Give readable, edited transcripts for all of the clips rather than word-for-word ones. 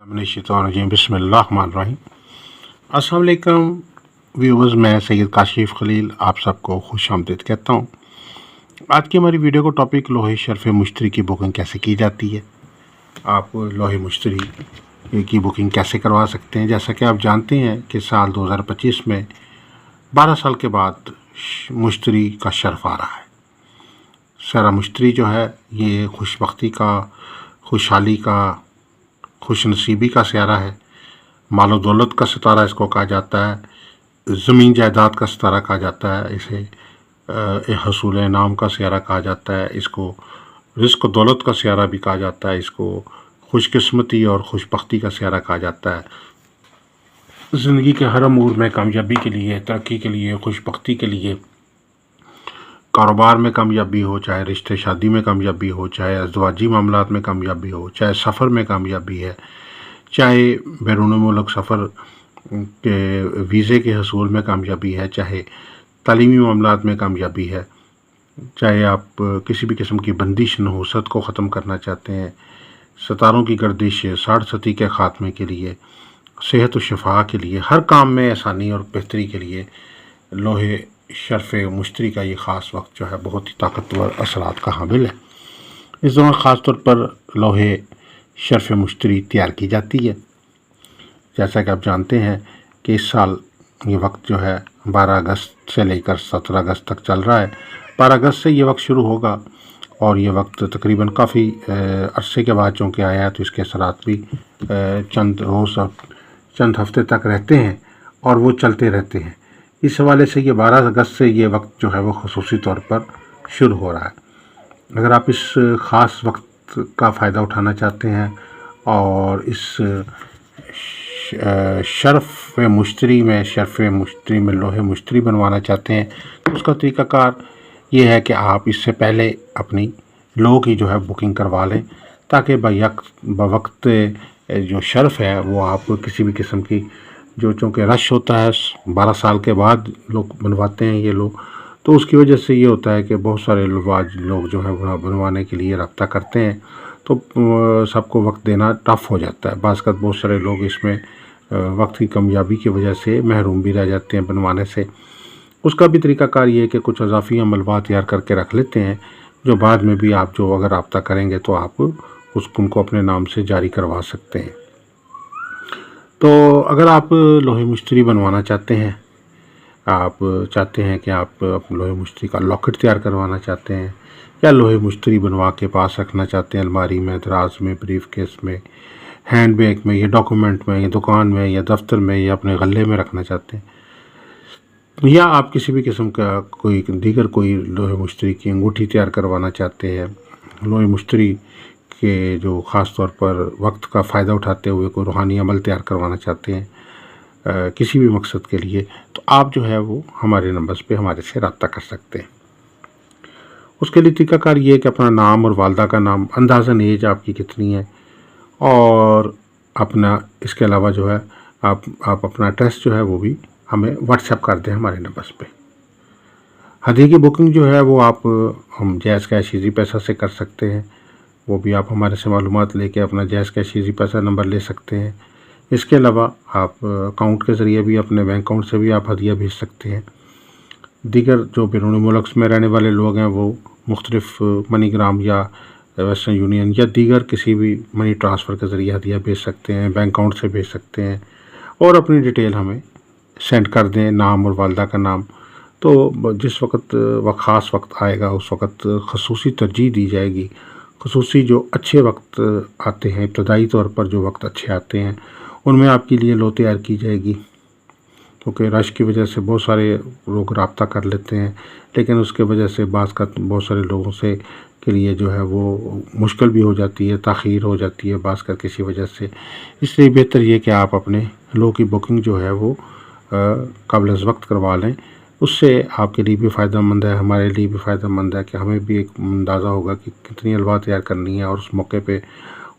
बिस्मिल्लाहिर्रहमानिर्रहीम। अस्सलाम वालेकुम व्यूवर्स, मैं सैयद काशिफ खलील आप सबको खुश आमदीद कहता हूँ। आज की हमारी वीडियो का टॉपिक लोहे शर्फ़ मुश्तरी की बुकिंग कैसे की जाती है। आप लोहे मुश्तरी की बुकिंग कैसे करवा सकते हैं। जैसा कि आप जानते हैं कि साल 2025 में 12 साल के बाद मुश्तरी का शर्फ़ आ रहा है। सारा मुश्तरी जो है ये खुशबख्ती का, खुशहाली का, खुश नसीबी का सितारा है। मालो दौलत का सितारा इसको कहा जाता है, ज़मीन जायदाद का सितारा कहा जाता है, इसे हसूल इनाम का सितारा कहा जाता है, इसको रिज़्क़ दौलत का सितारा भी कहा जाता है, इसको खुशकिस्मती और खुशबख्ती का सितारा कहा जाता है। ज़िंदगी के हर अमूर में कामयाबी के लिए, तरक्की के लिए, खुशबख्ती के लिए, कारोबार में कामयाबी हो, चाहे रिश्ते शादी में कामयाबी हो, चाहे अज़दवाजी मामलात में कामयाबी हो, चाहे सफ़र में कामयाबी है, चाहे बैरून मुल्क सफ़र के वीज़े के हसूल में कामयाबी है, चाहे तालीमी मामलात में कामयाबी है, चाहे आप किसी भी किस्म की बंदिश नहुसत को ख़त्म करना चाहते हैं, सितारों की गर्दिश, साड़ सती के ख़ात्मे के लिए, सेहत व शफा के लिए, हर काम में आसानी और बेहतरी के लिए लोहे शर्फ़ मुश्तरी का ये ख़ास वक्त जो है बहुत ही ताकतवर असरात का हामिल है। इस दौरान ख़ास तौर पर लोहे शर्फ़ मुश्तरी तैयार की जाती है। जैसा कि आप जानते हैं कि इस साल ये वक्त जो है 12 अगस्त से लेकर 17 अगस्त तक चल रहा है। 12 अगस्त से ये वक्त शुरू होगा और ये वक्त तकरीबन काफ़ी अरसे के बाद चूँकि आया है तो इसके असरात भी चंद रोज़ और चंद हफ्ते तक रहते हैं और वो चलते रहते हैं। इस हवाले से ये 12 अगस्त से ये वक्त जो है वो ख़ुसूसी तौर पर शुरू हो रहा है। अगर आप इस ख़ास वक्त का फ़ायदा उठाना चाहते हैं और इस शर्फ़ मुश्तरी में लोहे मुश्तरी बनवाना चाहते हैं तो उसका तरीक़ाकार ये है कि आप इससे पहले अपनी लोहे की जो है बुकिंग करवा लें, ताकि बवक्त जो शर्फ़ है वो आप किसी भी किस्म की जो चूँकि रश होता है 12 साल के बाद लोग बनवाते हैं ये लोग, तो उसकी वजह से ये होता है कि बहुत सारे लोग जो है बनवाने के लिए रब्ता करते हैं तो सबको वक्त देना टफ़ हो जाता है। बाज़ बहुत सारे लोग इसमें वक्त की कमियाबी की वजह से महरूम भी रह जाते हैं बनवाने से। उसका भी तरीक़ाकार ये है कि कुछ अज़ाफ़ी मलबा तैयार करके रख लेते हैं जो बाद में भी आप जो अगर रब्ता करेंगे तो आप उनको अपने नाम से जारी करवा सकते हैं। तो अगर आप लोहे मुश्तरी बनवाना चाहते हैं, आप चाहते हैं कि आप लोहे मुश्तरी का लॉकेट तैयार करवाना चाहते हैं या लोहे मुश्तरी बनवा के पास रखना चाहते हैं अलमारी में, दराज में, ब्रीफ केस में, हैंड बैग में, या डॉक्यूमेंट में, या दुकान में, या दफ्तर में, या अपने गले में रखना चाहते हैं, या आप किसी भी किस्म का कोई लोहे मुश्तरी की अंगूठी तैयार करवाना चाहते हैं, लोहे मुश्तरी के जो ख़ास तौर पर वक्त का फ़ायदा उठाते हुए कोई रूहानी अमल तैयार करवाना चाहते हैं किसी भी मकसद के लिए, तो आप जो है वो हमारे नंबर्स पे हमारे से रब्ता कर सकते हैं। उसके लिए तरीक़ाकार ये है कि अपना नाम और वालदा का नाम, अंदाज़न एज आपकी कितनी है, और अपना इसके अलावा जो है आप अपना एड्रेस जो है वो भी हमें व्हाट्सएप कर दें हमारे नंबर्स पे। हदीये की बुकिंग जो है वो हम जायज़ कैश ईज़ी पैसा से कर सकते हैं, वो भी आप हमारे से मालूमात लेके अपना जायज़ कैश ईज़ी पैसा नंबर ले सकते हैं। इसके अलावा आप अकाउंट के ज़रिए भी, अपने बैंक अकाउंट से भी आप हदिया भेज सकते हैं। दीगर जो बैरून मुल्क में रहने वाले लोग हैं वो मुख्तलिफ मनीग्राम या वेस्टर्न यूनियन या दीगर किसी भी मनी ट्रांसफ़र के ज़रिए हदिया भेज सकते हैं, बैंक अकाउंट से भेज सकते हैं और अपनी डिटेल हमें सेंड कर दें, नाम और वालदा का नाम। तो जिस वक्त वह ख़ास वक्त आएगा उस वक्त ख़ुसूसी तरजीह दी जाएगी। ख़ुसूसी जो अच्छे वक्त आते हैं, इब्तदाई तौर पर जो वक्त अच्छे आते हैं उनमें आपके लिए लो तैयार की जाएगी, क्योंकि रश की वजह से बहुत सारे लोग रब्ता कर लेते हैं, लेकिन उसके वजह से बहुत सारे लोगों से के लिए जो है वो मुश्किल भी हो जाती है, ताख़ीर हो जाती है किसी वजह से। इसलिए बेहतर ये कि आप अपने लो की बुकिंग जो है वो क़ब्ल वक्त करवा लें। उससे आपके लिए भी फ़ायदेमंद है, हमारे लिए भी फ़ायदेमंद है कि हमें भी एक अंदाज़ा होगा कि कितनी अलवा तैयार करनी है और उस मौके पे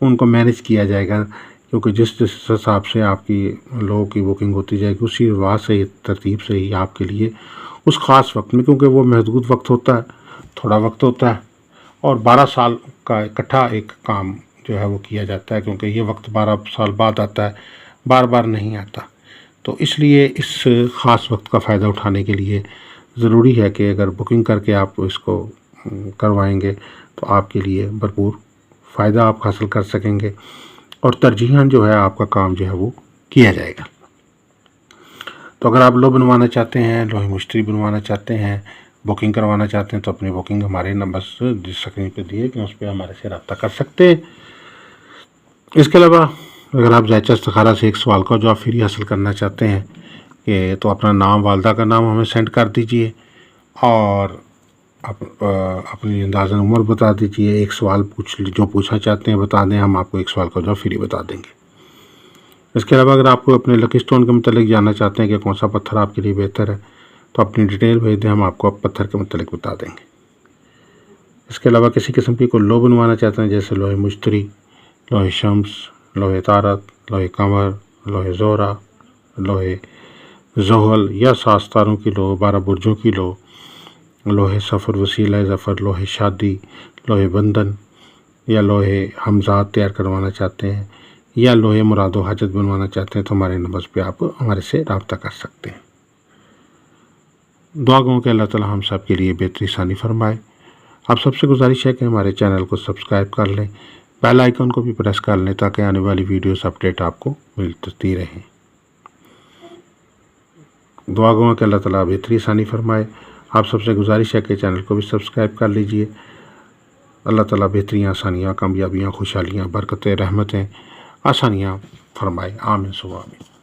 उनको मैनेज किया जाएगा, क्योंकि जिस हिसाब से आपकी लोगों की बुकिंग होती जाएगी उसी रिवाज से, तरतीब से ही आपके लिए उस ख़ास वक्त में, क्योंकि वो महदूद वक्त होता है, थोड़ा वक्त होता है और 12 साल का इकट्ठा एक काम جو ہے وہ کیا جاتا ہے، کیونکہ یہ وقت 12 سال بعد آتا ہے، بار بار نہیں آتا. تو اس لیے اس خاص وقت کا فائدہ اٹھانے کے لیے ضروری ہے کہ اگر بکنگ کر کے آپ اس کو کروائیں گے تو آپ کے لیے بھرپور فائدہ آپ حاصل کر سکیں گے، اور ترجیحاً جو ہے آپ کا کام جو ہے وہ کیا جائے گا. تو اگر آپ لوہ بنوانا چاہتے ہیں، لوہے مشتری بنوانا چاہتے ہیں، بکنگ کروانا چاہتے ہیں، تو اپنی بکنگ ہمارے نمبر جس اسکرین پہ دیے کہ اس پہ ہمارے سے رابطہ کر سکتے ہیں. اس کے علاوہ اگر آپ ذائچہ استخارہ سے ایک سوال کا جواب فری حاصل کرنا چاہتے ہیں کہ تو اپنا نام، والدہ کا نام ہمیں سینڈ کر دیجئے، اور اپنی اندازاً عمر بتا دیجئے. ایک سوال جو پوچھنا چاہتے ہیں بتا دیں، ہم آپ کو ایک سوال کا جواب فری بتا دیں گے. اس کے علاوہ اگر آپ کو اپنے لکی اسٹون کے متعلق جاننا چاہتے ہیں کہ کون سا پتھر آپ کے لیے بہتر ہے، تو اپنی ڈیٹیل بھیج دیں، ہم آپ کو پتھر کے متعلق بتا دیں گے. اس کے علاوہ کسی قسم کی کوئی لوہ بنوانا چاہتے ہیں، جیسے لوہے مشتری، لوہے شمس، لوہے تارک، لوہے قمر، لوہے زہرہ، لوہے زحل یا 7 ستاروں کی لوہ، 12 برجوں کی لوہ، لوہے سفر، وسیلہ ظفر، لوہے شادی، لوہے بندھن یا لوہے حمزات تیار کروانا چاہتے ہیں، یا لوہے مراد و حاجت بنوانا چاہتے ہیں، تو ہمارے نمبر پہ آپ ہمارے سے رابطہ کر سکتے ہیں. دعا گوں کہ اللہ تعالی ہم سب کے لیے بہتری ثانی فرمائے. آپ سب سے گزارش ہے کہ ہمارے چینل کو سبسکرائب کر لیں، بیل آئیکن کو بھی پریس کر لیں تاکہ آنے والی ویڈیوز اپڈیٹ آپ کو ملتی رہیں. دعا گوں کہ اللہ تعالیٰ بہتری ثانی فرمائے. آپ سب سے گزارش ہے کہ چینل کو بھی سبسکرائب کر لیجئے. اللہ تعالیٰ بہتریاں، آسانیاں، کامیابیاں، خوشحالیاں، برکتیں، رحمتیں، آسانیاں فرمائے. آمین ثم آمین.